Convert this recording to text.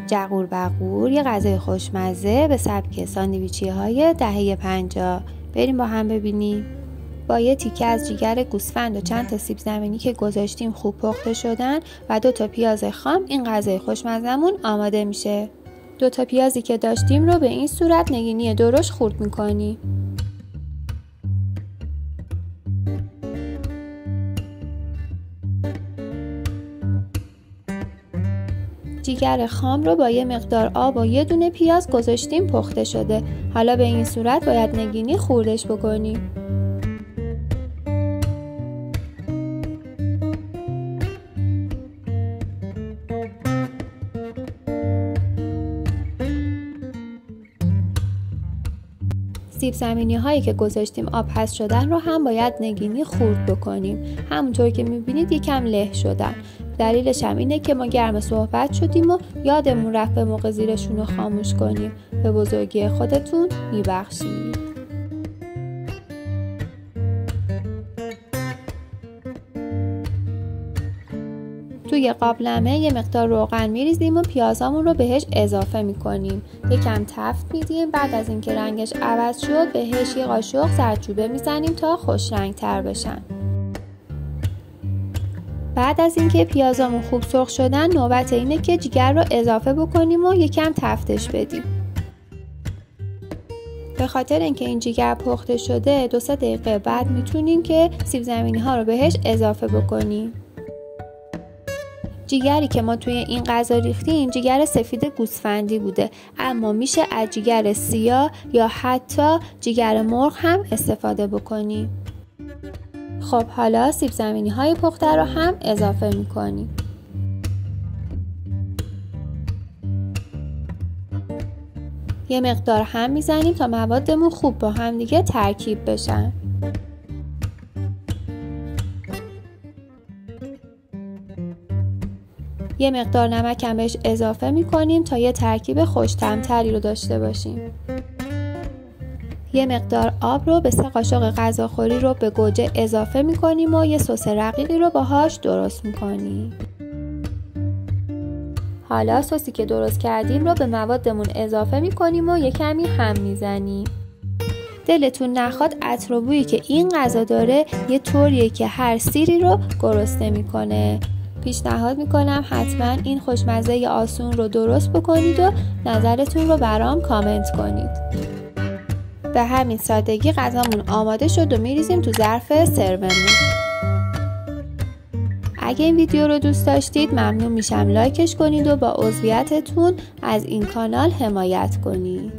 جغور بغور، یه غذای خوشمزه به سبک ساندویچی های دهه 50. بریم با هم ببینیم. با یه تیکه از جیگر گوسفند و چند تا سیب زمینی که گذاشتیم خوب پخته شدن و 2 تا پیاز خام، این غذای خوشمزمون آماده میشه. 2 تا پیازی که داشتیم رو به این صورت نگینی درشت خورد میکنیم. جیگر خام رو با یه مقدار آب و یه دونه پیاز گذاشتیم پخته شده. حالا به این صورت باید نگینی خوردش بکنیم. سیب زمینی هایی که گذاشتیم آب حذف شدن رو هم باید نگینی خورد بکنیم. همونطور که میبینید یکم له شدن. دلیلش هم اینه که ما گرم صحبت شدیم و یادمون رفت به موقع زیرشون رو خاموش کنیم. به بزرگی خودتون میبخشید. توی قابلمه یه مقدار روغن میریزیم و پیازامون رو بهش اضافه میکنیم. یکم تفت میدیم. بعد از اینکه رنگش عوض شد بهش یه قاشق زردچوبه میزنیم تا خوش رنگ تر بشن. بعد از اینکه پیازامون خوب سرخ شدن نوبت اینه که جیگر رو اضافه بکنیم و یکم تفتش بدیم. به خاطر اینکه این جیگر پخته شده 2-3 دقیقه بعد میتونیم که سیب زمینی ها رو بهش اضافه بکنیم. جیگری که ما توی این غذا ریختیم جیگر سفید گوسفندی بوده، اما میشه از جیگر سیاه یا حتی جیگر مرغ هم استفاده بکنیم. خب حالا سیب زمینی های پخته رو هم اضافه میکنیم. یه مقدار هم میزنیم تا موادمون خوب با هم دیگه ترکیب بشن. یه مقدار نمک هم بهش اضافه میکنیم تا یه ترکیب خوش‌طعم‌تری رو داشته باشیم. یه مقدار آب رو به 3 قاشق غذاخوری رو به گوجه اضافه میکنیم و یه سس رقیقی رو باهاش درست میکنیم. حالا سسی که درست کردیم رو به موادمون اضافه میکنیم و یه کمی هم میزنیم. دلتون نخواد عطر و بویی که این غذا داره یه طوریه که هر سیری رو گرسنه میکنه. پیشنهاد میکنم حتما این خوشمزه آسون رو درست بکنید و نظرتون رو برام کامنت کنید. به همین سادگی غذامون آماده شد و میریزیم تو ظرف سرومون. اگه این ویدیو رو دوست داشتید ممنون میشم لایکش کنید و با عضویتتون از این کانال حمایت کنید.